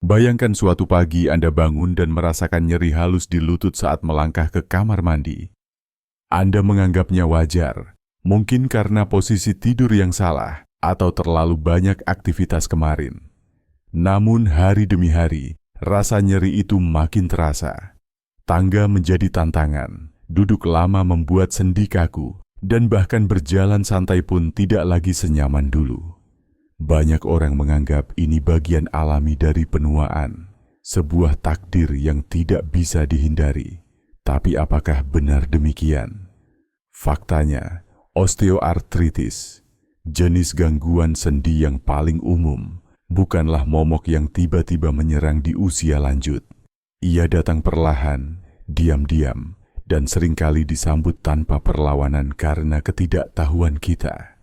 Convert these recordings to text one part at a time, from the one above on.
Bayangkan suatu pagi Anda bangun dan merasakan nyeri halus di lutut saat melangkah ke kamar mandi. Anda menganggapnya wajar, mungkin karena posisi tidur yang salah atau terlalu banyak aktivitas kemarin. Namun hari demi hari, rasa nyeri itu makin terasa. Tangga menjadi tantangan, duduk lama membuat sendi kaku, dan bahkan berjalan santai pun tidak lagi senyaman dulu. Banyak orang menganggap ini bagian alami dari penuaan, sebuah takdir yang tidak bisa dihindari. Tapi apakah benar demikian? Faktanya, osteoartritis, jenis gangguan sendi yang paling umum, bukanlah momok yang tiba-tiba menyerang di usia lanjut. Ia datang perlahan, diam-diam, dan seringkali disambut tanpa perlawanan karena ketidaktahuan kita.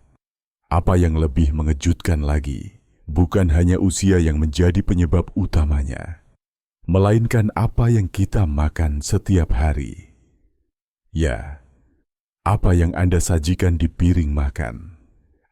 Apa yang lebih mengejutkan lagi, bukan hanya usia yang menjadi penyebab utamanya, melainkan apa yang kita makan setiap hari. Ya, apa yang Anda sajikan di piring makan.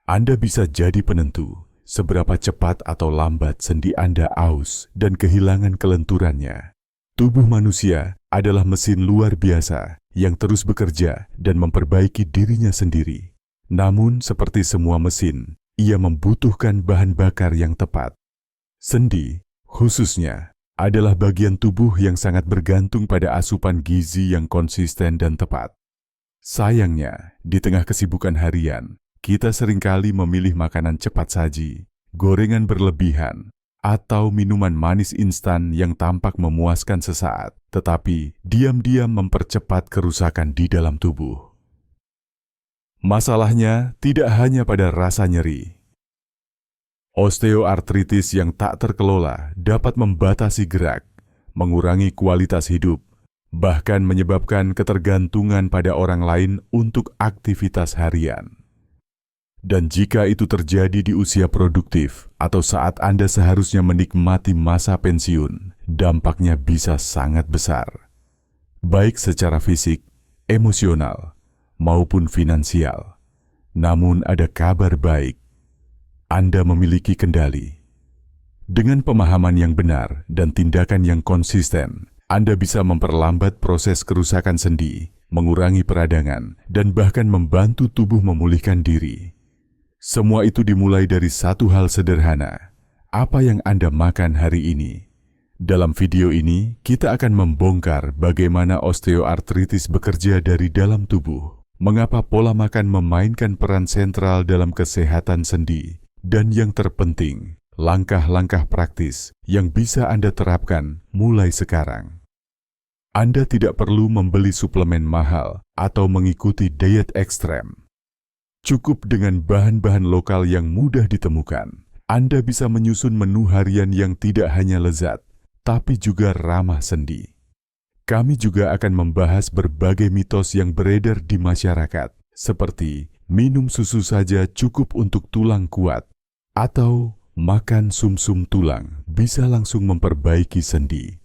Anda bisa jadi penentu seberapa cepat atau lambat sendi Anda aus dan kehilangan kelenturannya. Tubuh manusia adalah mesin luar biasa yang terus bekerja dan memperbaiki dirinya sendiri. Namun, seperti semua mesin, ia membutuhkan bahan bakar yang tepat. Sendi, khususnya, adalah bagian tubuh yang sangat bergantung pada asupan gizi yang konsisten dan tepat. Sayangnya, di tengah kesibukan harian, kita seringkali memilih makanan cepat saji, gorengan berlebihan, atau minuman manis instan yang tampak memuaskan sesaat, tetapi diam-diam mempercepat kerusakan di dalam tubuh. Masalahnya tidak hanya pada rasa nyeri. Osteoartritis yang tak terkelola dapat membatasi gerak, mengurangi kualitas hidup, bahkan menyebabkan ketergantungan pada orang lain untuk aktivitas harian. Dan jika itu terjadi di usia produktif atau saat Anda seharusnya menikmati masa pensiun, dampaknya bisa sangat besar, baik secara fisik, emosional, maupun finansial. Namun ada kabar baik, Anda memiliki kendali. Dengan pemahaman yang benar dan tindakan yang konsisten, Anda bisa memperlambat proses kerusakan sendi, mengurangi peradangan, dan bahkan membantu tubuh memulihkan diri. Semua itu dimulai dari satu hal sederhana, apa yang Anda makan hari ini. Dalam video ini, kita akan membongkar bagaimana osteoartritis bekerja dari dalam tubuh, mengapa pola makan memainkan peran sentral dalam kesehatan sendi, dan yang terpenting, langkah-langkah praktis yang bisa Anda terapkan mulai sekarang. Anda tidak perlu membeli suplemen mahal atau mengikuti diet ekstrem. Cukup dengan bahan-bahan lokal yang mudah ditemukan, Anda bisa menyusun menu harian yang tidak hanya lezat, tapi juga ramah sendi. Kami juga akan membahas berbagai mitos yang beredar di masyarakat, seperti minum susu saja cukup untuk tulang kuat, atau makan sumsum tulang bisa langsung memperbaiki sendi.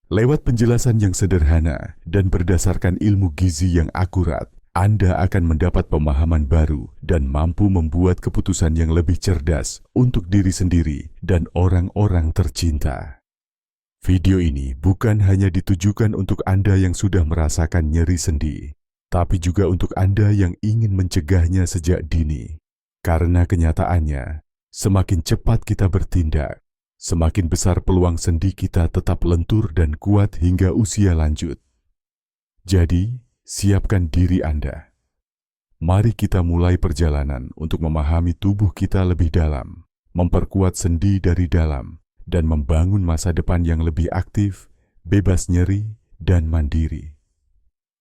Lewat penjelasan yang sederhana dan berdasarkan ilmu gizi yang akurat, Anda akan mendapat pemahaman baru dan mampu membuat keputusan yang lebih cerdas untuk diri sendiri dan orang-orang tercinta. Video ini bukan hanya ditujukan untuk Anda yang sudah merasakan nyeri sendi, tapi juga untuk Anda yang ingin mencegahnya sejak dini. Karena kenyataannya, semakin cepat kita bertindak, semakin besar peluang sendi kita tetap lentur dan kuat hingga usia lanjut. Jadi, siapkan diri Anda. Mari kita mulai perjalanan untuk memahami tubuh kita lebih dalam, memperkuat sendi dari dalam, dan membangun masa depan yang lebih aktif, bebas nyeri, dan mandiri.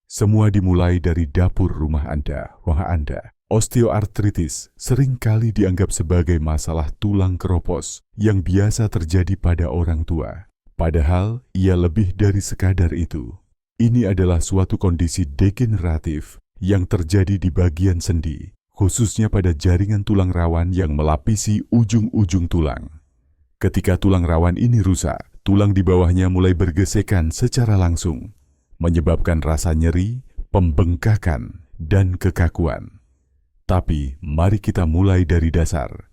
Semua dimulai dari dapur rumah Anda. Wah Anda, osteoartritis seringkali dianggap sebagai masalah tulang keropos yang biasa terjadi pada orang tua. Padahal, ia lebih dari sekadar itu. Ini adalah suatu kondisi degeneratif yang terjadi di bagian sendi, khususnya pada jaringan tulang rawan yang melapisi ujung-ujung tulang. Ketika tulang rawan ini rusak, tulang di bawahnya mulai bergesekan secara langsung, menyebabkan rasa nyeri, pembengkakan, dan kekakuan. Tapi mari kita mulai dari dasar.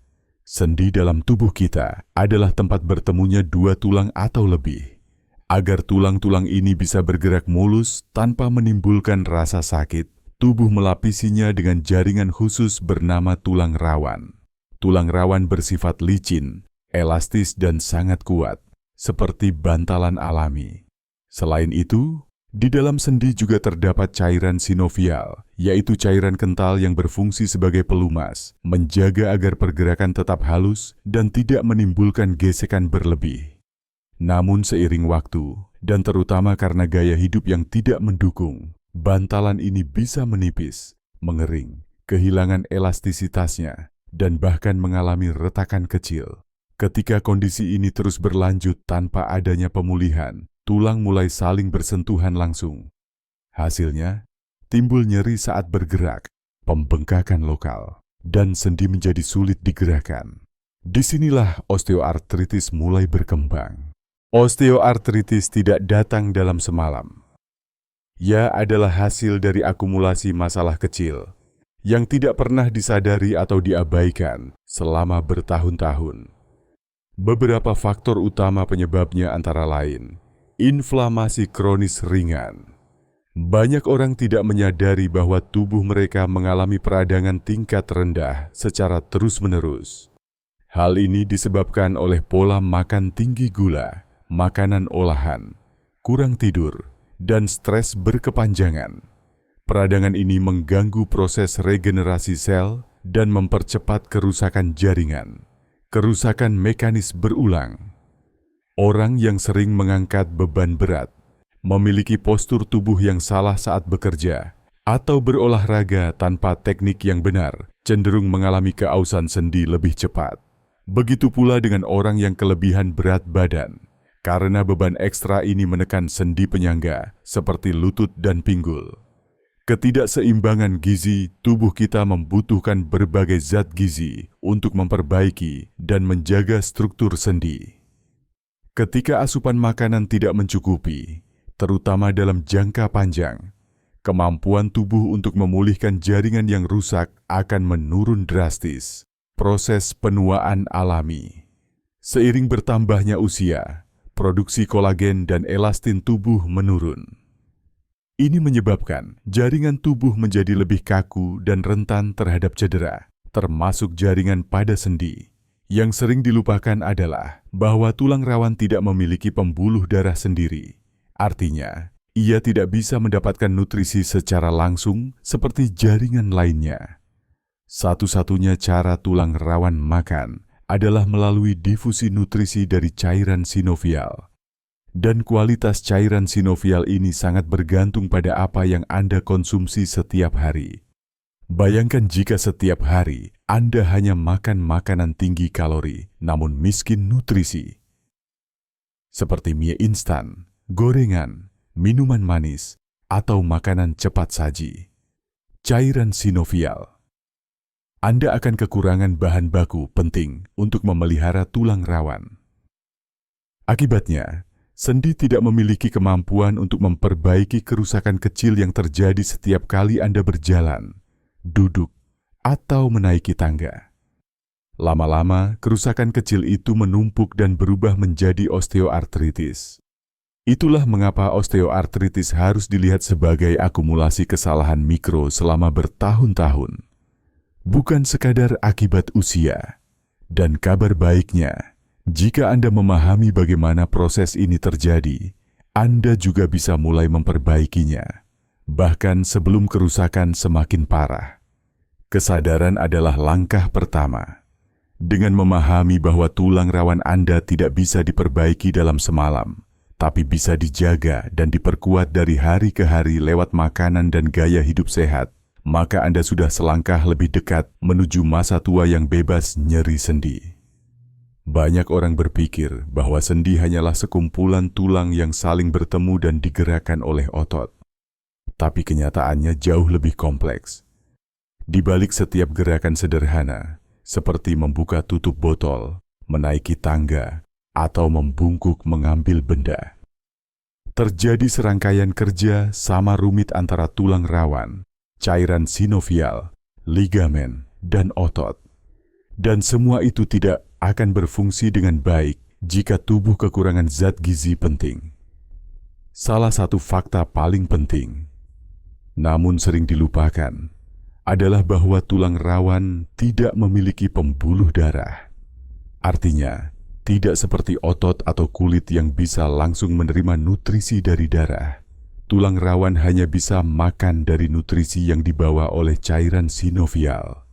Sendi dalam tubuh kita adalah tempat bertemunya dua tulang atau lebih. Agar tulang-tulang ini bisa bergerak mulus tanpa menimbulkan rasa sakit, tubuh melapisinya dengan jaringan khusus bernama tulang rawan. Tulang rawan bersifat licin, elastis dan sangat kuat, seperti bantalan alami. Selain itu, di dalam sendi juga terdapat cairan sinovial, yaitu cairan kental yang berfungsi sebagai pelumas, menjaga agar pergerakan tetap halus dan tidak menimbulkan gesekan berlebih. Namun seiring waktu, dan terutama karena gaya hidup yang tidak mendukung, bantalan ini bisa menipis, mengering, kehilangan elastisitasnya, dan bahkan mengalami retakan kecil. Ketika kondisi ini terus berlanjut tanpa adanya pemulihan, tulang mulai saling bersentuhan langsung. Hasilnya, timbul nyeri saat bergerak, pembengkakan lokal, dan sendi menjadi sulit digerakkan. Disinilah osteoartritis mulai berkembang. Osteoartritis tidak datang dalam semalam. Ia adalah hasil dari akumulasi masalah kecil yang tidak pernah disadari atau diabaikan selama bertahun-tahun. Beberapa faktor utama penyebabnya antara lain, inflamasi kronis ringan. Banyak orang tidak menyadari bahwa tubuh mereka mengalami peradangan tingkat rendah secara terus-menerus. Hal ini disebabkan oleh pola makan tinggi gula, makanan olahan, kurang tidur, dan stres berkepanjangan. Peradangan ini mengganggu proses regenerasi sel dan mempercepat kerusakan jaringan. Kerusakan mekanis berulang. Orang yang sering mengangkat beban berat, memiliki postur tubuh yang salah saat bekerja, atau berolahraga tanpa teknik yang benar, cenderung mengalami keausan sendi lebih cepat. Begitu pula dengan orang yang kelebihan berat badan, karena beban ekstra ini menekan sendi penyangga seperti lutut dan pinggul. Ketidakseimbangan gizi, tubuh kita membutuhkan berbagai zat gizi untuk memperbaiki dan menjaga struktur sendi. Ketika asupan makanan tidak mencukupi, terutama dalam jangka panjang, kemampuan tubuh untuk memulihkan jaringan yang rusak akan menurun drastis. Proses penuaan alami. Seiring bertambahnya usia, produksi kolagen dan elastin tubuh menurun. Ini menyebabkan jaringan tubuh menjadi lebih kaku dan rentan terhadap cedera, termasuk jaringan pada sendi. Yang sering dilupakan adalah bahwa tulang rawan tidak memiliki pembuluh darah sendiri. Artinya, ia tidak bisa mendapatkan nutrisi secara langsung seperti jaringan lainnya. Satu-satunya cara tulang rawan makan adalah melalui difusi nutrisi dari cairan sinovial. Dan kualitas cairan sinovial ini sangat bergantung pada apa yang Anda konsumsi setiap hari. Bayangkan jika setiap hari Anda hanya makan makanan tinggi kalori namun miskin nutrisi. Seperti mie instan, gorengan, minuman manis, atau makanan cepat saji. Cairan sinovial. Anda akan kekurangan bahan baku penting untuk memelihara tulang rawan. Akibatnya, sendi tidak memiliki kemampuan untuk memperbaiki kerusakan kecil yang terjadi setiap kali Anda berjalan, duduk, atau menaiki tangga. Lama-lama, kerusakan kecil itu menumpuk dan berubah menjadi osteoartritis. Itulah mengapa osteoartritis harus dilihat sebagai akumulasi kesalahan mikro selama bertahun-tahun. Bukan sekadar akibat usia. Dan kabar baiknya, jika Anda memahami bagaimana proses ini terjadi, Anda juga bisa mulai memperbaikinya, bahkan sebelum kerusakan semakin parah. Kesadaran adalah langkah pertama. Dengan memahami bahwa tulang rawan Anda tidak bisa diperbaiki dalam semalam, tapi bisa dijaga dan diperkuat dari hari ke hari lewat makanan dan gaya hidup sehat, maka Anda sudah selangkah lebih dekat menuju masa tua yang bebas nyeri sendi. Banyak orang berpikir bahwa sendi hanyalah sekumpulan tulang yang saling bertemu dan digerakkan oleh otot. Tapi kenyataannya jauh lebih kompleks. Di balik setiap gerakan sederhana, seperti membuka tutup botol, menaiki tangga, atau membungkuk mengambil benda, terjadi serangkaian kerja sama rumit antara tulang rawan, cairan sinovial, ligamen, dan otot. Dan semua itu tidak akan berfungsi dengan baik jika tubuh kekurangan zat gizi penting. Salah satu fakta paling penting, namun sering dilupakan, adalah bahwa tulang rawan tidak memiliki pembuluh darah. Artinya, tidak seperti otot atau kulit yang bisa langsung menerima nutrisi dari darah. Tulang rawan hanya bisa makan dari nutrisi yang dibawa oleh cairan sinovial.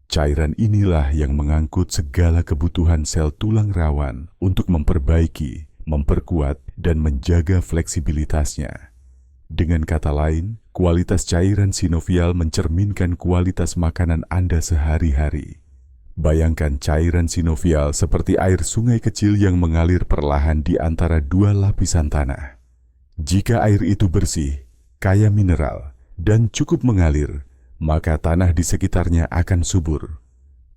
Cairan inilah yang mengangkut segala kebutuhan sel tulang rawan untuk memperbaiki, memperkuat, dan menjaga fleksibilitasnya. Dengan kata lain, kualitas cairan sinovial mencerminkan kualitas makanan Anda sehari-hari. Bayangkan cairan sinovial seperti air sungai kecil yang mengalir perlahan di antara dua lapisan tanah. Jika air itu bersih, kaya mineral, dan cukup mengalir, maka tanah di sekitarnya akan subur.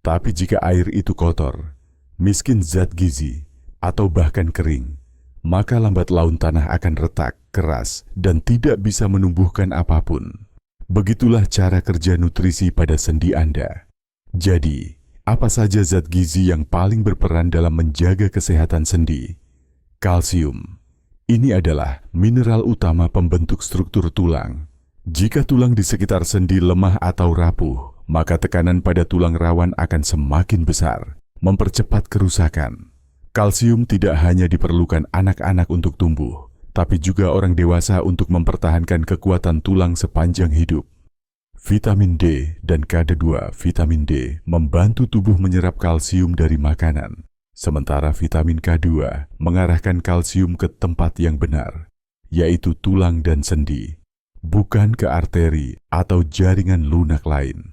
Tapi jika air itu kotor, miskin zat gizi, atau bahkan kering, maka lambat laun tanah akan retak, keras, dan tidak bisa menumbuhkan apapun. Begitulah cara kerja nutrisi pada sendi Anda. Jadi, apa saja zat gizi yang paling berperan dalam menjaga kesehatan sendi? Kalsium. Ini adalah mineral utama pembentuk struktur tulang. Jika tulang di sekitar sendi lemah atau rapuh, maka tekanan pada tulang rawan akan semakin besar, mempercepat kerusakan. Kalsium tidak hanya diperlukan anak-anak untuk tumbuh, tapi juga orang dewasa untuk mempertahankan kekuatan tulang sepanjang hidup. Vitamin D dan K2 vitamin D membantu tubuh menyerap kalsium dari makanan, sementara vitamin K2 mengarahkan kalsium ke tempat yang benar, yaitu tulang dan sendi, bukan ke arteri atau jaringan lunak lain.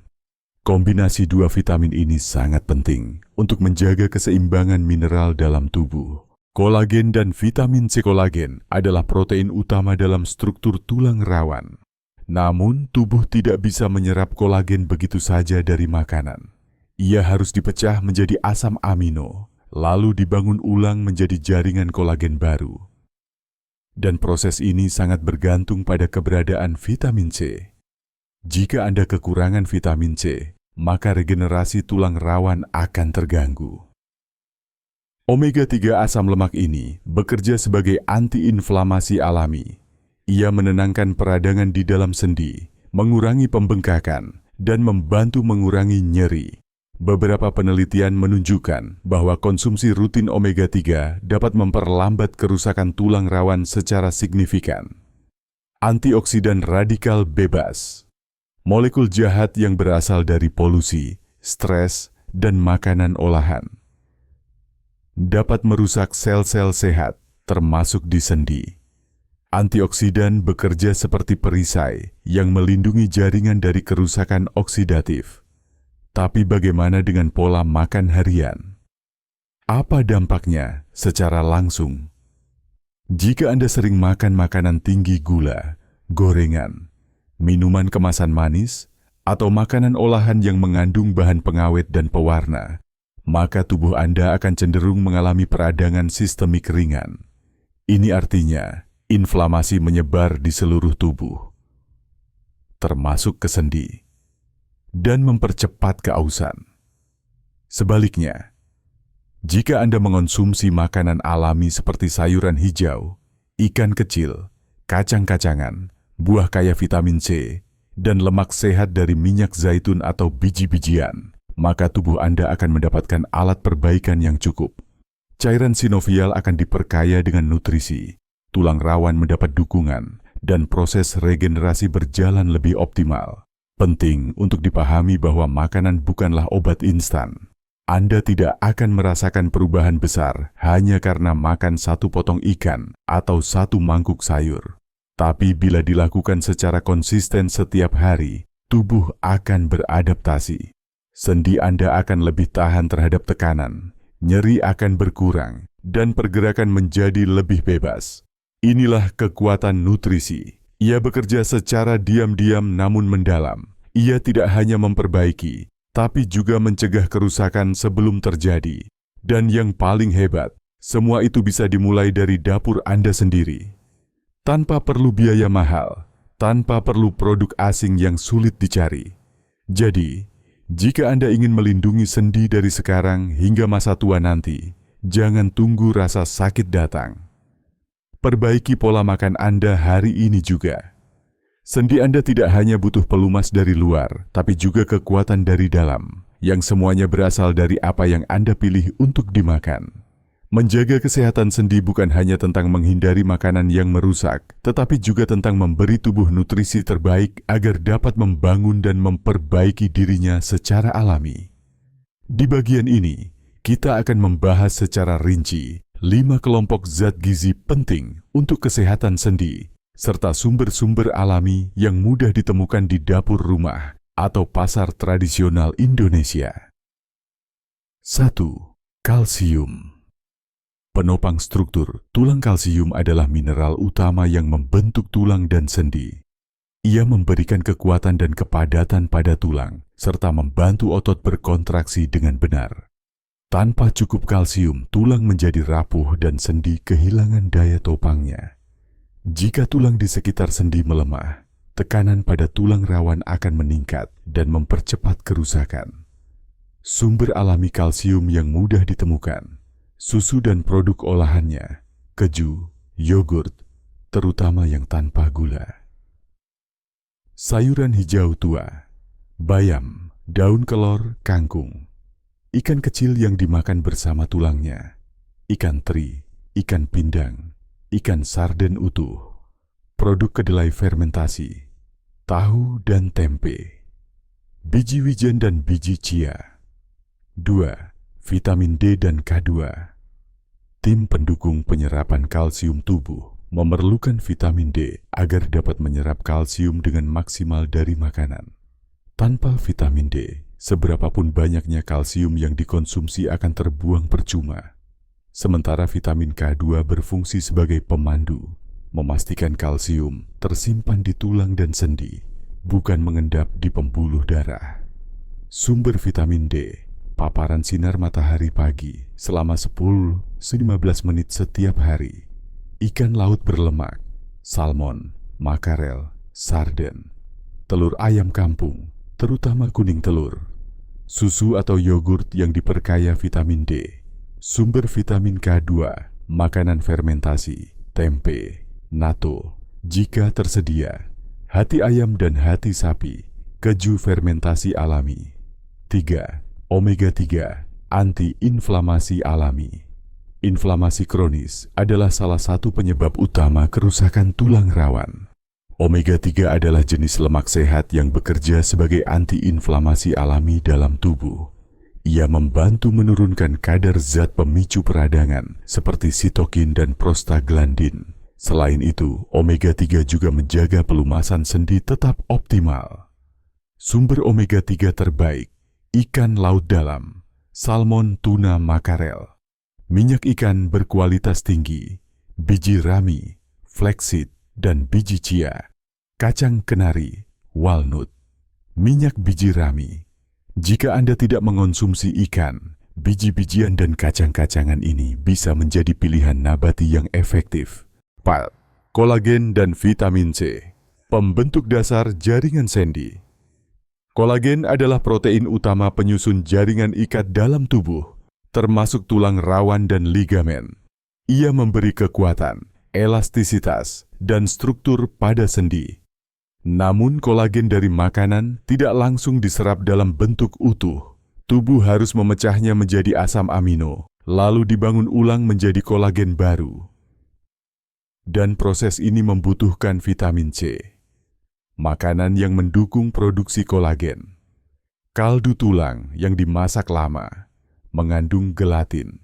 Kombinasi dua vitamin ini sangat penting untuk menjaga keseimbangan mineral dalam tubuh. Kolagen dan vitamin C. Kolagen adalah protein utama dalam struktur tulang rawan. Namun, tubuh tidak bisa menyerap kolagen begitu saja dari makanan. Ia harus dipecah menjadi asam amino, lalu dibangun ulang menjadi jaringan kolagen baru. Dan proses ini sangat bergantung pada keberadaan vitamin C. Jika Anda kekurangan vitamin C, maka regenerasi tulang rawan akan terganggu. Omega-3 asam lemak ini bekerja sebagai antiinflamasi alami. Ia menenangkan peradangan di dalam sendi, mengurangi pembengkakan, dan membantu mengurangi nyeri. Beberapa penelitian menunjukkan bahwa konsumsi rutin omega-3 dapat memperlambat kerusakan tulang rawan secara signifikan. Antioksidan radikal bebas. Molekul jahat yang berasal dari polusi, stres, dan makanan olahan dapat merusak sel-sel sehat, termasuk di sendi. Antioksidan bekerja seperti perisai yang melindungi jaringan dari kerusakan oksidatif. Tapi bagaimana dengan pola makan harian? Apa dampaknya secara langsung? Jika Anda sering makan makanan tinggi gula, gorengan, minuman kemasan manis, atau makanan olahan yang mengandung bahan pengawet dan pewarna, maka tubuh Anda akan cenderung mengalami peradangan sistemik ringan. Ini artinya inflamasi menyebar di seluruh tubuh, termasuk ke sendi, dan mempercepat keausan. Sebaliknya, jika Anda mengonsumsi makanan alami seperti sayuran hijau, ikan kecil, kacang-kacangan, buah kaya vitamin C, dan lemak sehat dari minyak zaitun atau biji-bijian, maka tubuh Anda akan mendapatkan alat perbaikan yang cukup. Cairan sinovial akan diperkaya dengan nutrisi, tulang rawan mendapat dukungan, dan proses regenerasi berjalan lebih optimal. Penting untuk dipahami bahwa makanan bukanlah obat instan. Anda tidak akan merasakan perubahan besar hanya karena makan satu potong ikan atau satu mangkuk sayur. Tapi bila dilakukan secara konsisten setiap hari, tubuh akan beradaptasi. Sendi Anda akan lebih tahan terhadap tekanan, nyeri akan berkurang, dan pergerakan menjadi lebih bebas. Inilah kekuatan nutrisi. Ia bekerja secara diam-diam namun mendalam. Ia tidak hanya memperbaiki, tapi juga mencegah kerusakan sebelum terjadi. Dan yang paling hebat, semua itu bisa dimulai dari dapur Anda sendiri. Tanpa perlu biaya mahal, tanpa perlu produk asing yang sulit dicari. Jadi, Jika Anda ingin melindungi sendi dari sekarang hingga masa tua nanti, jangan tunggu rasa sakit datang. Perbaiki pola makan Anda hari ini juga. Sendi Anda tidak hanya butuh pelumas dari luar, tapi juga kekuatan dari dalam, yang semuanya berasal dari apa yang Anda pilih untuk dimakan. Menjaga kesehatan sendi bukan hanya tentang menghindari makanan yang merusak, tetapi juga tentang memberi tubuh nutrisi terbaik agar dapat membangun dan memperbaiki dirinya secara alami. Di bagian ini, kita akan membahas secara rinci 5 kelompok zat gizi penting untuk kesehatan sendi, serta sumber-sumber alami yang mudah ditemukan di dapur rumah atau pasar tradisional Indonesia. 1. Kalsium. Penopang struktur, tulang kalsium adalah mineral utama yang membentuk tulang dan sendi. Ia memberikan kekuatan dan kepadatan pada tulang, serta membantu otot berkontraksi dengan benar. Tanpa cukup kalsium, tulang menjadi rapuh dan sendi kehilangan daya topangnya. Jika tulang di sekitar sendi melemah, tekanan pada tulang rawan akan meningkat dan mempercepat kerusakan. Sumber alami kalsium yang mudah ditemukan: susu dan produk olahannya, keju, yogurt, terutama yang tanpa gula. Sayuran hijau tua, bayam, daun kelor, kangkung, ikan kecil yang dimakan bersama tulangnya, ikan teri, ikan pindang, ikan sarden utuh, produk kedelai fermentasi, tahu dan tempe, biji wijen dan biji chia. 2. Vitamin D dan K2. Tim pendukung penyerapan kalsium tubuh memerlukan vitamin D agar dapat menyerap kalsium dengan maksimal dari makanan. Tanpa vitamin D, seberapapun banyaknya kalsium yang dikonsumsi akan terbuang percuma. Sementara vitamin K2 berfungsi sebagai pemandu, memastikan kalsium tersimpan di tulang dan sendi, bukan mengendap di pembuluh darah. Sumber vitamin D: paparan sinar matahari pagi selama 10-15 menit setiap hari, ikan laut berlemak, salmon, makarel, sarden, telur ayam kampung, terutama kuning telur, susu atau yogurt yang diperkaya vitamin D, sumber vitamin K2, makanan fermentasi, tempe, natto, jika tersedia, hati ayam dan hati sapi, keju fermentasi alami. 3. Omega 3, anti-inflamasi alami. Inflamasi kronis adalah salah satu penyebab utama kerusakan tulang rawan. Omega 3 adalah jenis lemak sehat yang bekerja sebagai anti-inflamasi alami dalam tubuh. Ia membantu menurunkan kadar zat pemicu peradangan seperti sitokin dan prostaglandin. Selain itu, omega 3 juga menjaga pelumasan sendi tetap optimal. Sumber omega 3 terbaik: ikan laut dalam, salmon, tuna, makarel, minyak ikan berkualitas tinggi, biji rami, flaxseed, dan biji chia, kacang kenari, walnut, minyak biji rami. Jika Anda tidak mengonsumsi ikan, biji-bijian dan kacang-kacangan ini bisa menjadi pilihan nabati yang efektif. 4. Kolagen dan vitamin C, pembentuk dasar jaringan sendi. Kolagen adalah protein utama penyusun jaringan ikat dalam tubuh, termasuk tulang rawan dan ligamen. Ia memberi kekuatan, elastisitas, dan struktur pada sendi. Namun kolagen dari makanan tidak langsung diserap dalam bentuk utuh. Tubuh harus memecahnya menjadi asam amino, lalu dibangun ulang menjadi kolagen baru. Dan proses ini membutuhkan vitamin C. Makanan yang mendukung produksi kolagen. Kaldu tulang yang dimasak lama mengandung gelatin.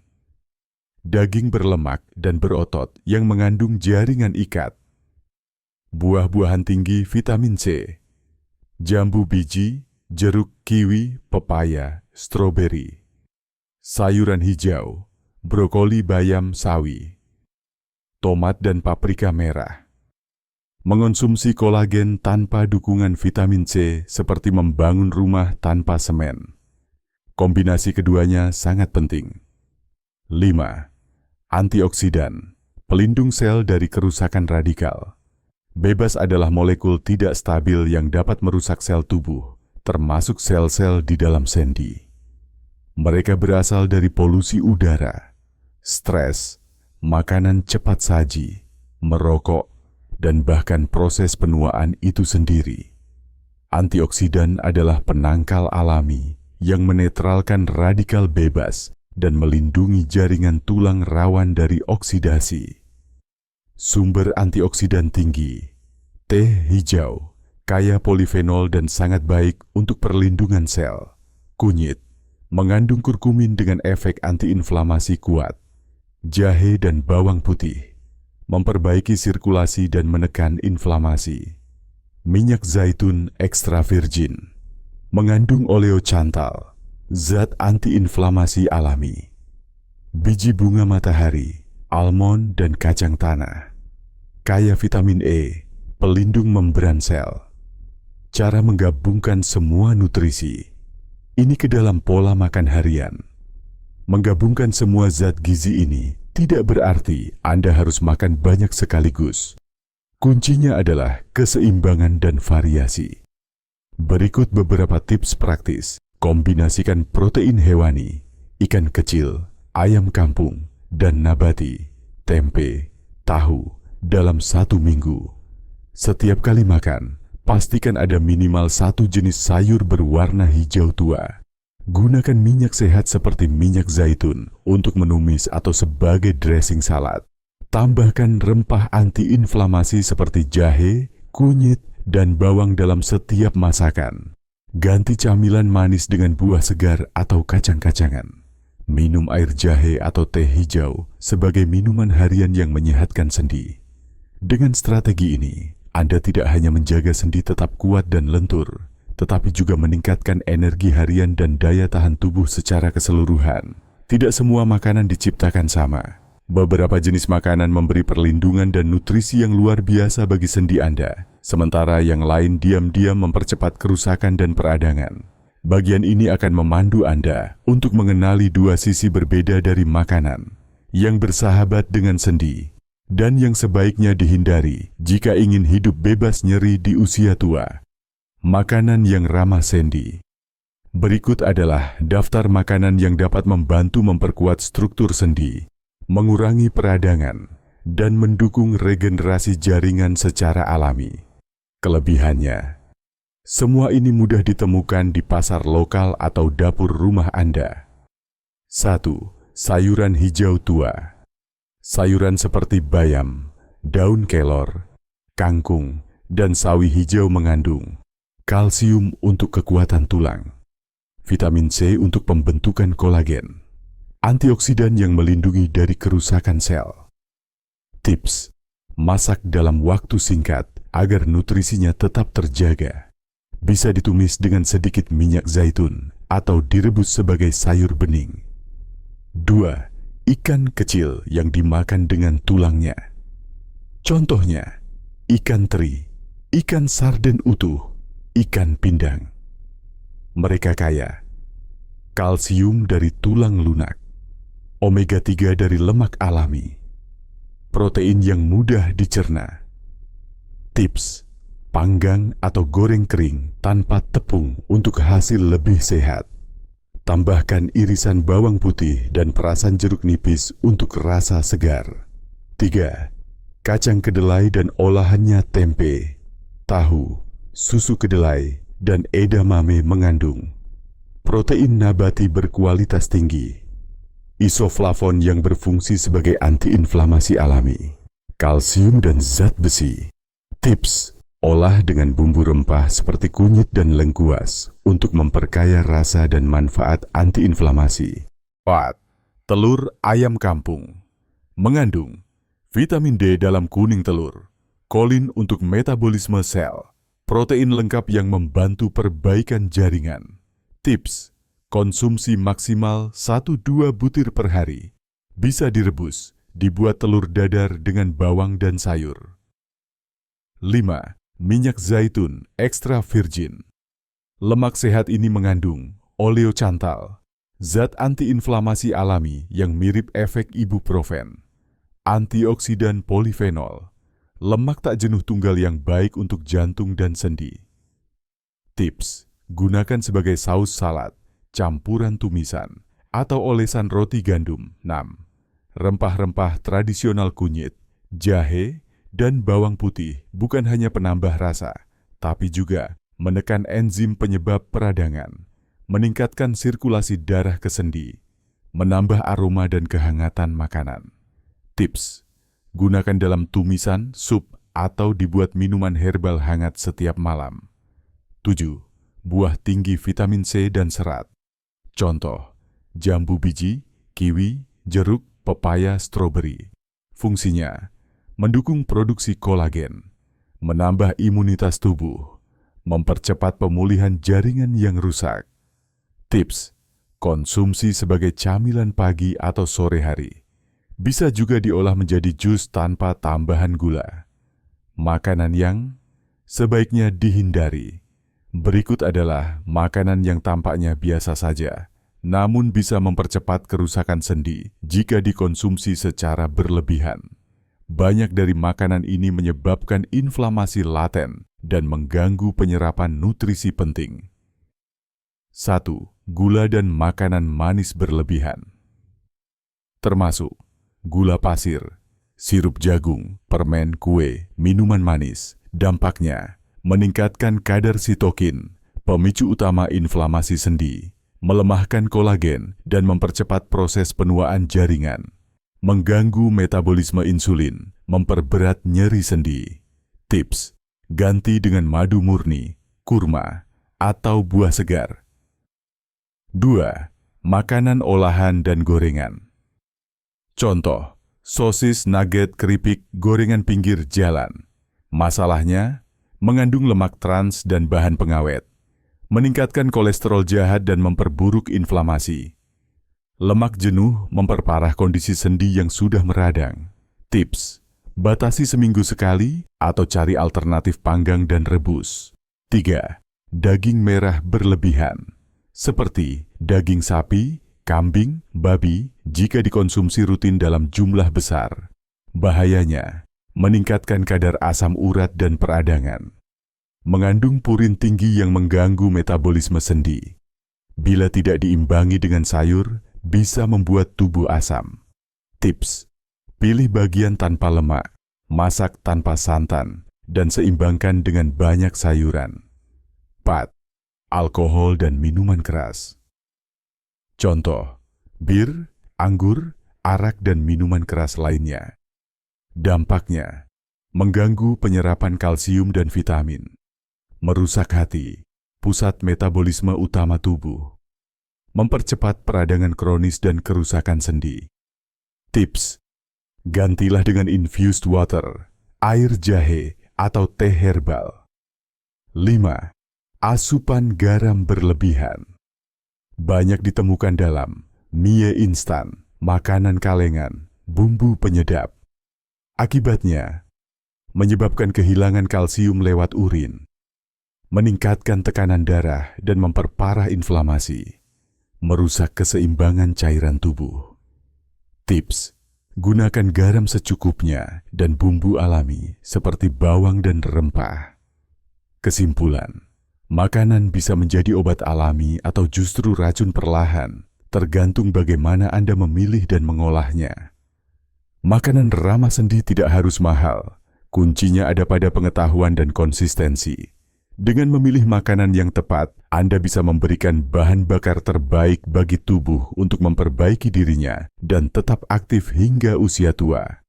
Daging berlemak dan berotot yang mengandung jaringan ikat. Buah-buahan tinggi vitamin C. Jambu biji, jeruk, kiwi, pepaya, stroberi. Sayuran hijau, brokoli, bayam, sawi. Tomat dan paprika merah. Mengonsumsi kolagen tanpa dukungan vitamin C seperti membangun rumah tanpa semen. Kombinasi keduanya sangat penting. 5. Antioksidan, pelindung sel dari kerusakan radikal. Bebas adalah molekul tidak stabil yang dapat merusak sel tubuh termasuk sel-sel di dalam sendi. Mereka berasal dari polusi udara, stres, makanan cepat saji, merokok, dan bahkan proses penuaan itu sendiri. Antioksidan adalah penangkal alami yang menetralkan radikal bebas dan melindungi jaringan tulang rawan dari oksidasi. Sumber antioksidan tinggi, teh hijau, kaya polifenol dan sangat baik untuk perlindungan sel. Kunyit, mengandung kurkumin dengan efek antiinflamasi kuat. Jahe dan bawang putih, memperbaiki sirkulasi dan menekan inflamasi. Minyak zaitun ekstra virgin, mengandung oleo cantal, zat antiinflamasi alami. Biji bunga matahari, almond dan kacang tanah, kaya vitamin E, pelindung membran sel. Cara menggabungkan semua nutrisi ini ke dalam pola makan harian. Menggabungkan semua zat gizi ini tidak berarti Anda harus makan banyak sekaligus. Kuncinya adalah keseimbangan dan variasi. Berikut beberapa tips praktis. Kombinasikan protein hewani, ikan kecil, ayam kampung, dan nabati, tempe, tahu dalam 1 minggu. Setiap kali makan, pastikan ada minimal 1 jenis sayur berwarna hijau tua. Gunakan minyak sehat seperti minyak zaitun untuk menumis atau sebagai dressing salad. Tambahkan rempah antiinflamasi seperti jahe, kunyit, dan bawang dalam setiap masakan. Ganti camilan manis dengan buah segar atau kacang-kacangan. Minum air jahe atau teh hijau sebagai minuman harian yang menyehatkan sendi. Dengan strategi ini, Anda tidak hanya menjaga sendi tetap kuat dan lentur, tetapi juga meningkatkan energi harian dan daya tahan tubuh secara keseluruhan. Tidak semua makanan diciptakan sama. Beberapa jenis makanan memberi perlindungan dan nutrisi yang luar biasa bagi sendi Anda, sementara yang lain diam-diam mempercepat kerusakan dan peradangan. Bagian ini akan memandu Anda untuk mengenali 2 sisi berbeda dari makanan, yang bersahabat dengan sendi, dan yang sebaiknya dihindari jika ingin hidup bebas nyeri di usia tua. Makanan yang ramah sendi. Berikut adalah daftar makanan yang dapat membantu memperkuat struktur sendi, mengurangi peradangan, dan mendukung regenerasi jaringan secara alami. Kelebihannya, semua ini mudah ditemukan di pasar lokal atau dapur rumah Anda. 1. Sayuran hijau tua. Sayuran seperti bayam, daun kelor, kangkung, dan sawi hijau mengandung kalsium untuk kekuatan tulang, vitamin C untuk pembentukan kolagen, antioksidan yang melindungi dari kerusakan sel. Tips: masak dalam waktu singkat agar nutrisinya tetap terjaga. Bisa ditumis dengan sedikit minyak zaitun atau direbus sebagai sayur bening. 2. Ikan kecil yang dimakan dengan tulangnya. Contohnya, ikan teri, ikan sarden utuh, ikan pindang. Mereka kaya kalsium dari tulang lunak, omega 3 dari lemak alami, protein yang mudah dicerna. Tips: panggang atau goreng kering tanpa tepung untuk hasil lebih sehat. Tambahkan irisan bawang putih dan perasan jeruk nipis untuk rasa segar. 3. Kacang kedelai dan olahannya tempe, tahu, susu kedelai, dan edamame mengandung protein nabati berkualitas tinggi, isoflavon yang berfungsi sebagai antiinflamasi alami, kalsium dan zat besi. Tips: olah dengan bumbu rempah seperti kunyit dan lengkuas untuk memperkaya rasa dan manfaat antiinflamasi. 4. Telur ayam kampung. Mengandung vitamin D dalam kuning telur, kolin untuk metabolisme sel, protein lengkap yang membantu perbaikan jaringan. Tips: konsumsi maksimal 1-2 butir per hari. Bisa direbus, dibuat telur dadar dengan bawang dan sayur. 5. Minyak zaitun ekstra virgin. Lemak sehat ini mengandung oleo cantal, zat antiinflamasi alami yang mirip efek ibuprofen, antioksidan polifenol, lemak tak jenuh tunggal yang baik untuk jantung dan sendi. Tips: gunakan sebagai saus salad, campuran tumisan, atau olesan roti gandum. 6. Rempah-rempah tradisional kunyit, jahe, dan bawang putih bukan hanya penambah rasa, tapi juga menekan enzim penyebab peradangan, meningkatkan sirkulasi darah ke sendi, menambah aroma dan kehangatan makanan. Tips: gunakan dalam tumisan, sup, atau dibuat minuman herbal hangat setiap malam. 7. Buah tinggi vitamin C dan serat. Contoh: jambu biji, kiwi, jeruk, pepaya, stroberi. Fungsinya: mendukung produksi kolagen, menambah imunitas tubuh, mempercepat pemulihan jaringan yang rusak. Tips: konsumsi sebagai camilan pagi atau sore hari. Bisa juga diolah menjadi jus tanpa tambahan gula. Makanan yang sebaiknya dihindari. Berikut adalah makanan yang tampaknya biasa saja, namun bisa mempercepat kerusakan sendi jika dikonsumsi secara berlebihan. Banyak dari makanan ini menyebabkan inflamasi laten dan mengganggu penyerapan nutrisi penting. 1. Gula dan makanan manis berlebihan. Termasuk gula pasir, sirup jagung, permen, kue, minuman manis. Dampaknya meningkatkan kadar sitokin, pemicu utama inflamasi sendi, melemahkan kolagen dan mempercepat proses penuaan jaringan, mengganggu metabolisme insulin, memperberat nyeri sendi. Tips: ganti dengan madu murni, kurma, atau buah segar. 2. Makanan olahan dan gorengan. Contoh: sosis, nugget, keripik, gorengan pinggir jalan. Masalahnya, mengandung lemak trans dan bahan pengawet, meningkatkan kolesterol jahat dan memperburuk inflamasi. Lemak jenuh memperparah kondisi sendi yang sudah meradang. Tips: batasi seminggu sekali atau cari alternatif panggang dan rebus. 3. Daging merah berlebihan, seperti daging sapi, kambing, babi, jika dikonsumsi rutin dalam jumlah besar. Bahayanya, meningkatkan kadar asam urat dan peradangan. Mengandung purin tinggi yang mengganggu metabolisme sendi. Bila tidak diimbangi dengan sayur, bisa membuat tubuh asam. Tips: pilih bagian tanpa lemak, masak tanpa santan, dan seimbangkan dengan banyak sayuran. 4. Alkohol dan minuman keras. Contoh: bir, anggur, arak, dan minuman keras lainnya. Dampaknya, mengganggu penyerapan kalsium dan vitamin, merusak hati, pusat metabolisme utama tubuh, mempercepat peradangan kronis dan kerusakan sendi. Tips: gantilah dengan infused water, air jahe, atau teh herbal. 5. Asupan garam berlebihan. Banyak ditemukan dalam mie instan, makanan kalengan, bumbu penyedap. Akibatnya, menyebabkan kehilangan kalsium lewat urin, meningkatkan tekanan darah dan memperparah inflamasi, merusak keseimbangan cairan tubuh. Tips: gunakan garam secukupnya dan bumbu alami seperti bawang dan rempah. Kesimpulan: makanan bisa menjadi obat alami atau justru racun perlahan, tergantung bagaimana Anda memilih dan mengolahnya. Makanan ramah sendi tidak harus mahal. Kuncinya ada pada pengetahuan dan konsistensi. Dengan memilih makanan yang tepat, Anda bisa memberikan bahan bakar terbaik bagi tubuh untuk memperbaiki dirinya dan tetap aktif hingga usia tua.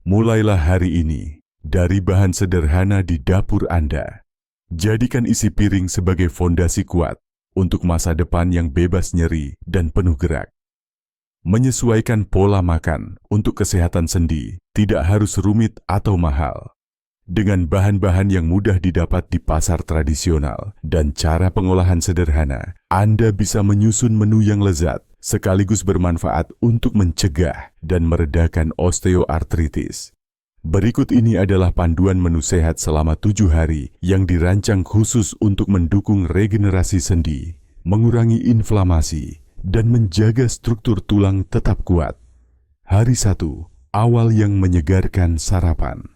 Mulailah hari ini dari bahan sederhana di dapur Anda. Jadikan isi piring sebagai fondasi kuat untuk masa depan yang bebas nyeri dan penuh gerak. Menyesuaikan pola makan untuk kesehatan sendi tidak harus rumit atau mahal. Dengan bahan-bahan yang mudah didapat di pasar tradisional dan cara pengolahan sederhana, Anda bisa menyusun menu yang lezat sekaligus bermanfaat untuk mencegah dan meredakan osteoartritis. Berikut ini adalah panduan menu sehat selama 7 hari yang dirancang khusus untuk mendukung regenerasi sendi, mengurangi inflamasi, dan menjaga struktur tulang tetap kuat. Hari 1, awal yang menyegarkan sarapan.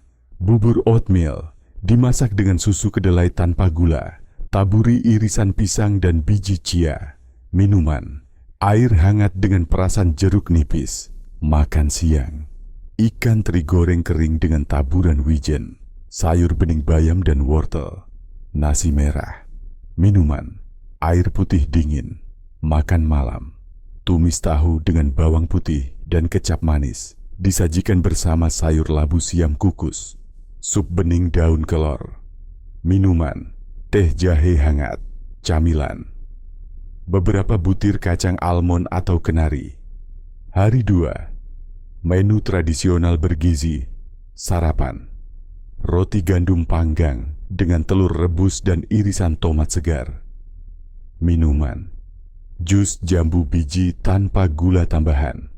Bubur oatmeal, dimasak dengan susu kedelai tanpa gula, taburi irisan pisang dan biji chia. Minuman, air hangat dengan perasan jeruk nipis. Makan siang, ikan teri goreng kering dengan taburan wijen, sayur bening bayam dan wortel. Nasi merah. Minuman, air putih dingin. Makan malam, tumis tahu dengan bawang putih dan kecap manis, disajikan bersama sayur labu siam kukus. Sup bening daun kelor. Minuman, teh jahe hangat. Camilan, beberapa butir kacang almond atau kenari. Hari 2, menu tradisional bergizi. Sarapan, roti gandum panggang dengan telur rebus dan irisan tomat segar. Minuman, jus jambu biji tanpa gula tambahan.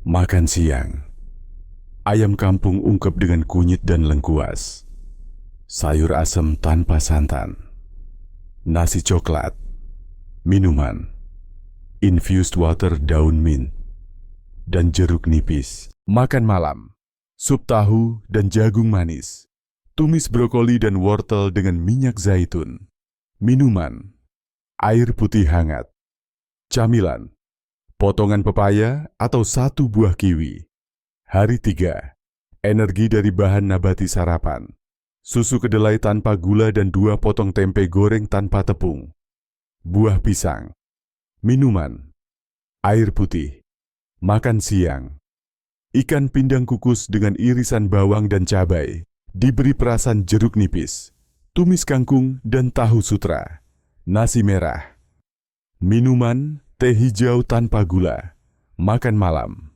Makan siang, ayam kampung ungkep dengan kunyit dan lengkuas. Sayur asem tanpa santan. Nasi coklat. Minuman, infused water daun mint dan jeruk nipis. Makan malam, sup tahu dan jagung manis. Tumis brokoli dan wortel dengan minyak zaitun. Minuman, air putih hangat. Camilan, potongan pepaya atau 1 buah kiwi. Hari 3, energi dari bahan nabati sarapan. Susu kedelai tanpa gula dan 2 potong tempe goreng tanpa tepung. Buah pisang. Minuman, air putih. Makan siang, ikan pindang kukus dengan irisan bawang dan cabai, diberi perasan jeruk nipis, tumis kangkung dan tahu sutra. Nasi merah. Minuman, teh hijau tanpa gula. Makan malam,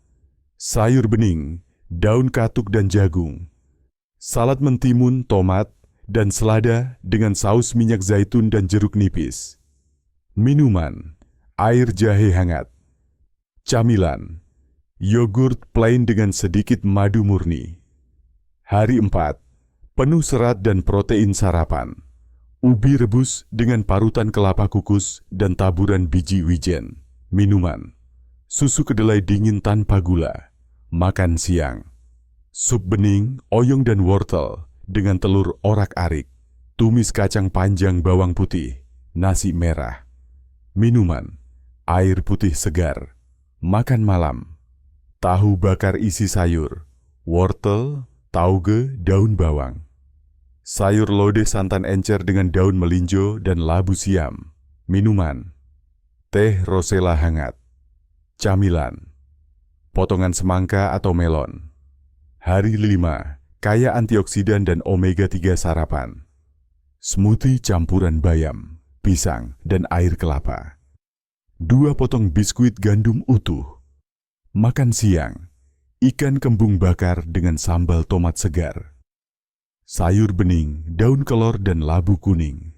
sayur bening, daun katuk dan jagung. Salad mentimun, tomat, dan selada dengan saus minyak zaitun dan jeruk nipis. Minuman, air jahe hangat. Camilan, yogurt plain dengan sedikit madu murni. Hari 4, penuh serat dan protein sarapan. Ubi rebus dengan parutan kelapa kukus dan taburan biji wijen. Minuman, susu kedelai dingin tanpa gula. Makan siang, sup bening, oyong dan wortel dengan telur orak-arik. Tumis kacang panjang bawang putih. Nasi merah. Minuman, air putih segar. Makan malam, tahu bakar isi sayur, wortel, tauge, daun bawang. Sayur lodeh santan encer dengan daun melinjo dan labu siam. Minuman, teh rosella hangat. Camilan, potongan semangka atau melon. Hari 5, kaya antioksidan dan omega 3 sarapan. Smoothie campuran bayam, pisang, dan air kelapa. 2 potong biskuit gandum utuh. Makan siang, ikan kembung bakar dengan sambal tomat segar. Sayur bening, daun kelor dan labu kuning.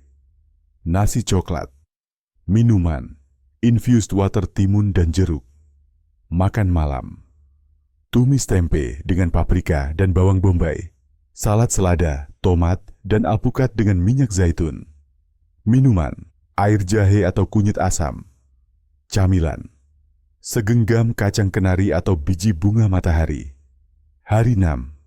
Nasi coklat. Minuman, infused water timun dan jeruk. Makan malam, tumis tempe dengan paprika dan bawang bombay. Salad selada, tomat, dan alpukat dengan minyak zaitun. Minuman, air jahe atau kunyit asam. Camilan, segenggam kacang kenari atau biji bunga matahari. Hari 6,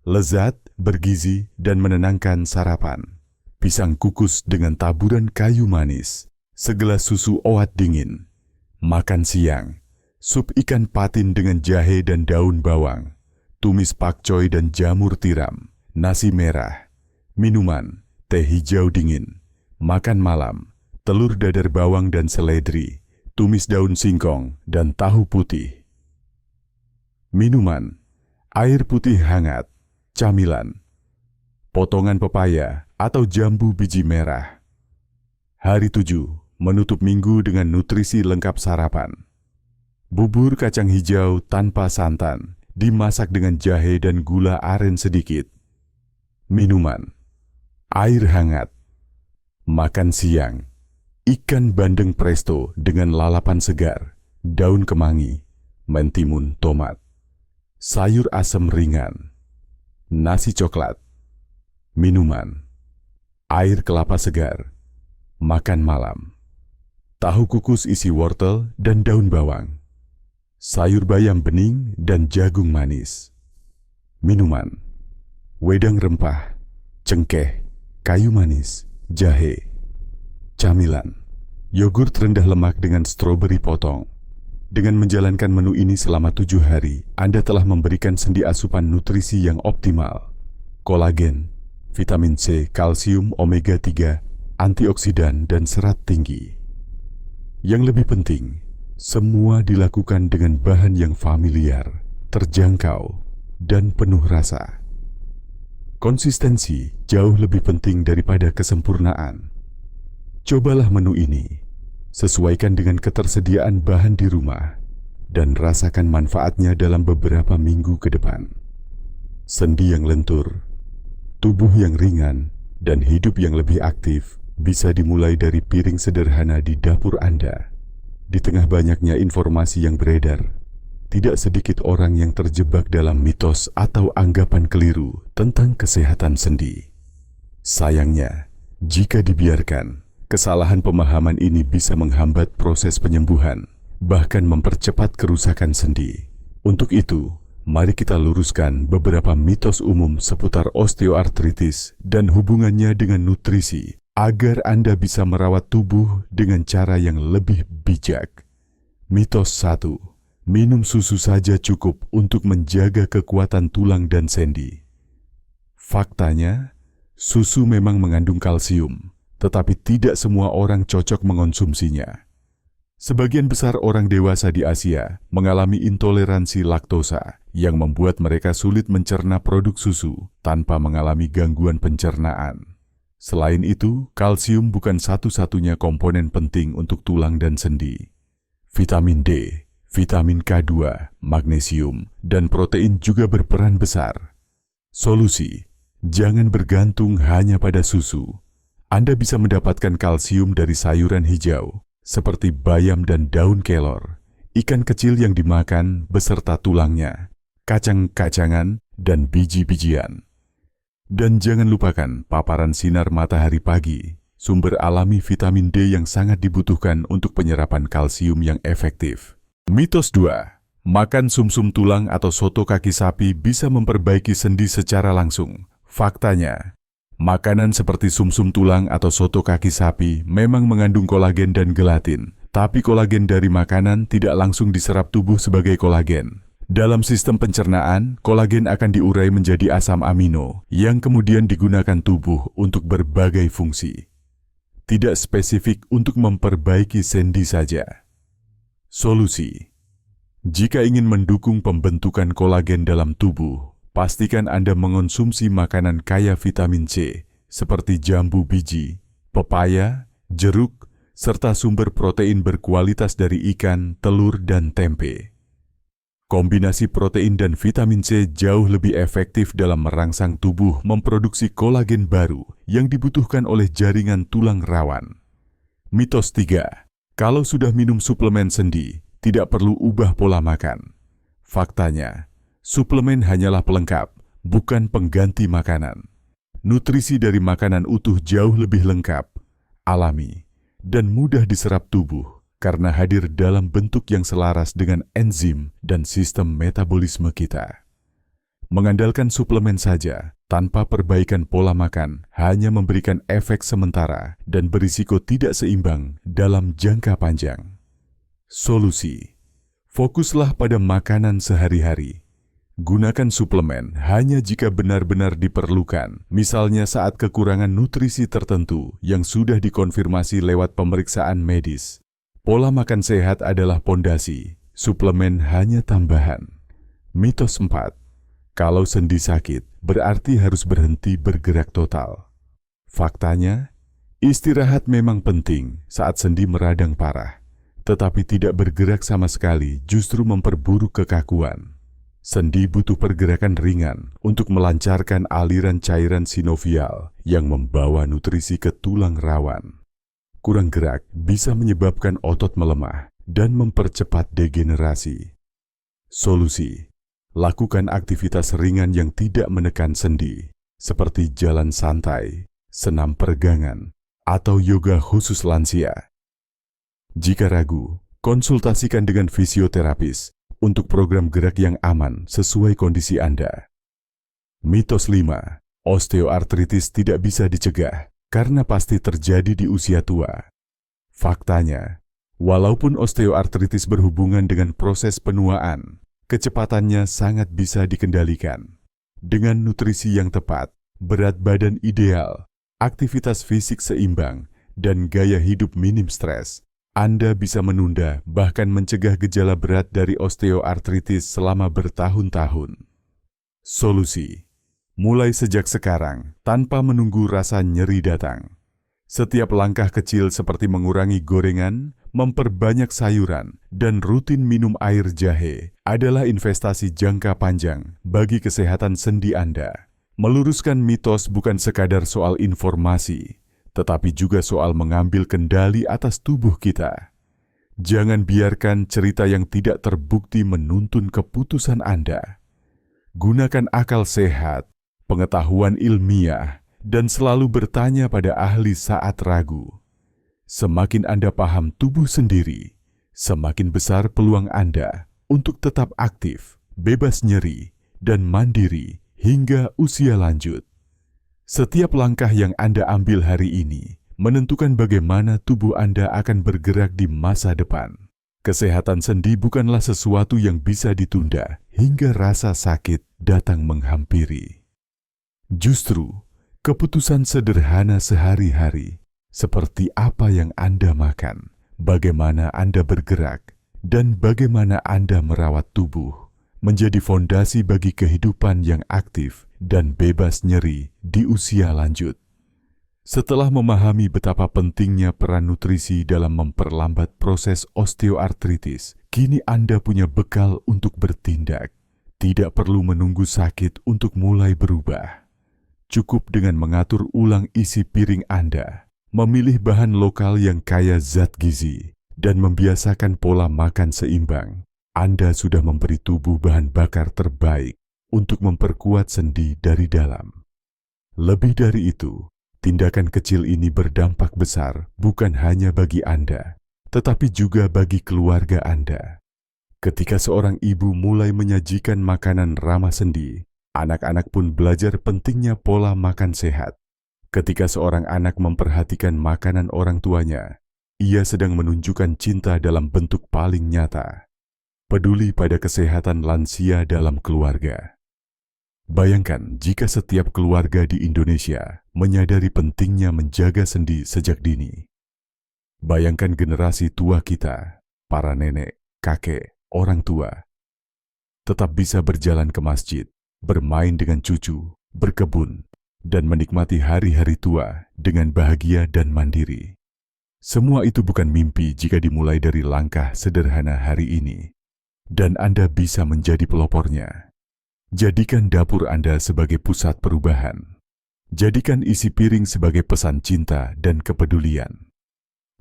lezat, bergizi, dan menenangkan sarapan. Pisang kukus dengan taburan kayu manis. Segelas susu oat dingin. Makan siang, sup ikan patin dengan jahe dan daun bawang. Tumis pakcoy dan jamur tiram. Nasi merah. Minuman, teh hijau dingin. Makan malam, telur dadar bawang dan seledri. Tumis daun singkong dan tahu putih. Minuman, air putih hangat. Camilan, potongan pepaya atau jambu biji merah. Hari 7, menutup minggu dengan nutrisi lengkap sarapan. Bubur kacang hijau tanpa santan, dimasak dengan jahe dan gula aren sedikit. Minuman, air hangat. Makan siang, ikan bandeng presto dengan lalapan segar, daun kemangi, mentimun, tomat. Sayur asem ringan. Nasi coklat. Minuman, air kelapa segar. Makan malam, tahu kukus isi wortel dan daun bawang. Sayur bayam bening dan jagung manis. Minuman, wedang rempah, cengkeh, kayu manis, jahe. Camilan, yogurt rendah lemak dengan stroberi potong. Dengan menjalankan menu ini selama 7 hari, Anda telah memberikan sendi asupan nutrisi yang optimal. Kolagen, vitamin C, kalsium, omega 3, antioksidan, dan serat tinggi. Yang lebih penting, semua dilakukan dengan bahan yang familiar, terjangkau, dan penuh rasa. Konsistensi jauh lebih penting daripada kesempurnaan. Cobalah menu ini, sesuaikan dengan ketersediaan bahan di rumah, dan rasakan manfaatnya dalam beberapa minggu ke depan. Sendi yang lentur, tubuh yang ringan, dan hidup yang lebih aktif bisa dimulai dari piring sederhana di dapur Anda. Di tengah banyaknya informasi yang beredar, tidak sedikit orang yang terjebak dalam mitos atau anggapan keliru tentang kesehatan sendi. Sayangnya, jika dibiarkan, kesalahan pemahaman ini bisa menghambat proses penyembuhan, bahkan mempercepat kerusakan sendi. Untuk itu, mari kita luruskan beberapa mitos umum seputar osteoartritis dan hubungannya dengan nutrisi, agar Anda bisa merawat tubuh dengan cara yang lebih bijak. Mitos 1. Minum susu saja cukup untuk menjaga kekuatan tulang dan sendi. Faktanya, susu memang mengandung kalsium, tetapi tidak semua orang cocok mengonsumsinya. Sebagian besar orang dewasa di Asia mengalami intoleransi laktosa yang membuat mereka sulit mencerna produk susu tanpa mengalami gangguan pencernaan. Selain itu, kalsium bukan satu-satunya komponen penting untuk tulang dan sendi. Vitamin D, vitamin K2, magnesium, dan protein juga berperan besar. Solusi: jangan bergantung hanya pada susu. Anda bisa mendapatkan kalsium dari sayuran hijau, seperti bayam dan daun kelor, ikan kecil yang dimakan beserta tulangnya, kacang-kacangan, dan biji-bijian. Dan jangan lupakan paparan sinar matahari pagi, sumber alami vitamin D yang sangat dibutuhkan untuk penyerapan kalsium yang efektif. Mitos 2. Makan sumsum tulang atau soto kaki sapi bisa memperbaiki sendi secara langsung. Faktanya, makanan seperti sumsum tulang atau soto kaki sapi memang mengandung kolagen dan gelatin, tapi kolagen dari makanan tidak langsung diserap tubuh sebagai kolagen. Dalam sistem pencernaan, kolagen akan diurai menjadi asam amino yang kemudian digunakan tubuh untuk berbagai fungsi. Tidak spesifik untuk memperbaiki sendi saja. Solusi: jika ingin mendukung pembentukan kolagen dalam tubuh, pastikan Anda mengonsumsi makanan kaya vitamin C seperti jambu biji, pepaya, jeruk, serta sumber protein berkualitas dari ikan, telur, dan tempe. Kombinasi protein dan vitamin C jauh lebih efektif dalam merangsang tubuh memproduksi kolagen baru yang dibutuhkan oleh jaringan tulang rawan. Mitos 3. Kalau sudah minum suplemen sendi, tidak perlu ubah pola makan. Faktanya, suplemen hanyalah pelengkap, bukan pengganti makanan. Nutrisi dari makanan utuh jauh lebih lengkap, alami, dan mudah diserap tubuh karena hadir dalam bentuk yang selaras dengan enzim dan sistem metabolisme kita. Mengandalkan suplemen saja tanpa perbaikan pola makan hanya memberikan efek sementara dan berisiko tidak seimbang dalam jangka panjang. Solusi: fokuslah pada makanan sehari-hari. Gunakan suplemen hanya jika benar-benar diperlukan, misalnya saat kekurangan nutrisi tertentu yang sudah dikonfirmasi lewat pemeriksaan medis. Pola makan sehat adalah pondasi, suplemen hanya tambahan. Mitos 4. Kalau sendi sakit, berarti harus berhenti bergerak total. Faktanya, istirahat memang penting saat sendi meradang parah, tetapi tidak bergerak sama sekali justru memperburuk kekakuan. Sendi butuh pergerakan ringan untuk melancarkan aliran cairan sinovial yang membawa nutrisi ke tulang rawan. Kurang gerak bisa menyebabkan otot melemah dan mempercepat degenerasi. Solusi: lakukan aktivitas ringan yang tidak menekan sendi, seperti jalan santai, senam peregangan, atau yoga khusus lansia. Jika ragu, konsultasikan dengan fisioterapis untuk program gerak yang aman sesuai kondisi Anda. Mitos 5. Osteoartritis tidak bisa dicegah, karena pasti terjadi di usia tua. Faktanya, walaupun osteoartritis berhubungan dengan proses penuaan, kecepatannya sangat bisa dikendalikan. Dengan nutrisi yang tepat, berat badan ideal, aktivitas fisik seimbang, dan gaya hidup minim stres, Anda bisa menunda bahkan mencegah gejala berat dari osteoartritis selama bertahun-tahun. Solusi: mulai sejak sekarang tanpa menunggu rasa nyeri datang. Setiap langkah kecil seperti mengurangi gorengan, memperbanyak sayuran, dan rutin minum air jahe adalah investasi jangka panjang bagi kesehatan sendi Anda. Meluruskan mitos bukan sekadar soal informasi, tetapi juga soal mengambil kendali atas tubuh kita. Jangan biarkan cerita yang tidak terbukti menuntun keputusan Anda. Gunakan akal sehat, pengetahuan ilmiah, dan selalu bertanya pada ahli saat ragu. Semakin Anda paham tubuh sendiri, semakin besar peluang Anda untuk tetap aktif, bebas nyeri, dan mandiri hingga usia lanjut. Setiap langkah yang Anda ambil hari ini menentukan bagaimana tubuh Anda akan bergerak di masa depan. Kesehatan sendi bukanlah sesuatu yang bisa ditunda hingga rasa sakit datang menghampiri. Justru, keputusan sederhana sehari-hari, seperti apa yang Anda makan, bagaimana Anda bergerak, dan bagaimana Anda merawat tubuh, menjadi fondasi bagi kehidupan yang aktif dan bebas nyeri di usia lanjut. Setelah memahami betapa pentingnya peran nutrisi dalam memperlambat proses osteoartritis, kini Anda punya bekal untuk bertindak. Tidak perlu menunggu sakit untuk mulai berubah. Cukup dengan mengatur ulang isi piring Anda, memilih bahan lokal yang kaya zat gizi, dan membiasakan pola makan seimbang. Anda sudah memberi tubuh bahan bakar terbaik untuk memperkuat sendi dari dalam. Lebih dari itu, tindakan kecil ini berdampak besar bukan hanya bagi Anda, tetapi juga bagi keluarga Anda. Ketika seorang ibu mulai menyajikan makanan ramah sendi, anak-anak pun belajar pentingnya pola makan sehat. Ketika seorang anak memperhatikan makanan orang tuanya, ia sedang menunjukkan cinta dalam bentuk paling nyata. Peduli pada kesehatan lansia dalam keluarga. Bayangkan jika setiap keluarga di Indonesia menyadari pentingnya menjaga sendi sejak dini. Bayangkan generasi tua kita, para nenek, kakek, orang tua, tetap bisa berjalan ke masjid, bermain dengan cucu, berkebun, dan menikmati hari-hari tua dengan bahagia dan mandiri. Semua itu bukan mimpi jika dimulai dari langkah sederhana hari ini, dan Anda bisa menjadi pelopornya. Jadikan dapur Anda sebagai pusat perubahan. Jadikan isi piring sebagai pesan cinta dan kepedulian.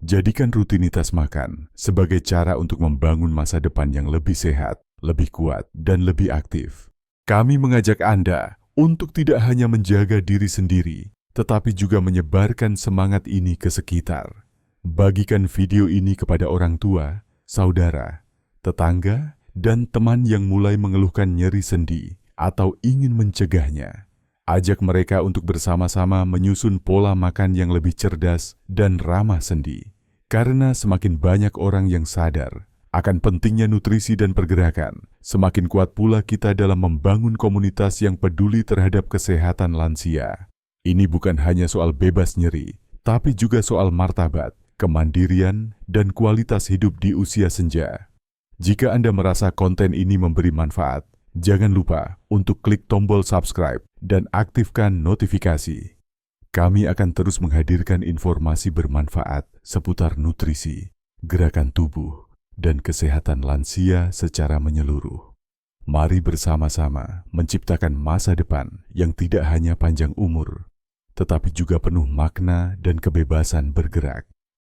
Jadikan rutinitas makan sebagai cara untuk membangun masa depan yang lebih sehat, lebih kuat, dan lebih aktif. Kami mengajak Anda untuk tidak hanya menjaga diri sendiri, tetapi juga menyebarkan semangat ini ke sekitar. Bagikan video ini kepada orang tua, saudara, tetangga, dan teman yang mulai mengeluhkan nyeri sendi atau ingin mencegahnya. Ajak mereka untuk bersama-sama menyusun pola makan yang lebih cerdas dan ramah sendi. Karena semakin banyak orang yang sadar akan pentingnya nutrisi dan pergerakan, semakin kuat pula kita dalam membangun komunitas yang peduli terhadap kesehatan lansia. Ini bukan hanya soal bebas nyeri, tapi juga soal martabat, kemandirian, dan kualitas hidup di usia senja. Jika Anda merasa konten ini memberi manfaat, jangan lupa untuk klik tombol subscribe dan aktifkan notifikasi. Kami akan terus menghadirkan informasi bermanfaat seputar nutrisi, gerakan tubuh, dan kesehatan lansia secara menyeluruh. Mari bersama-sama menciptakan masa depan yang tidak hanya panjang umur, tetapi juga penuh makna dan kebebasan bergerak.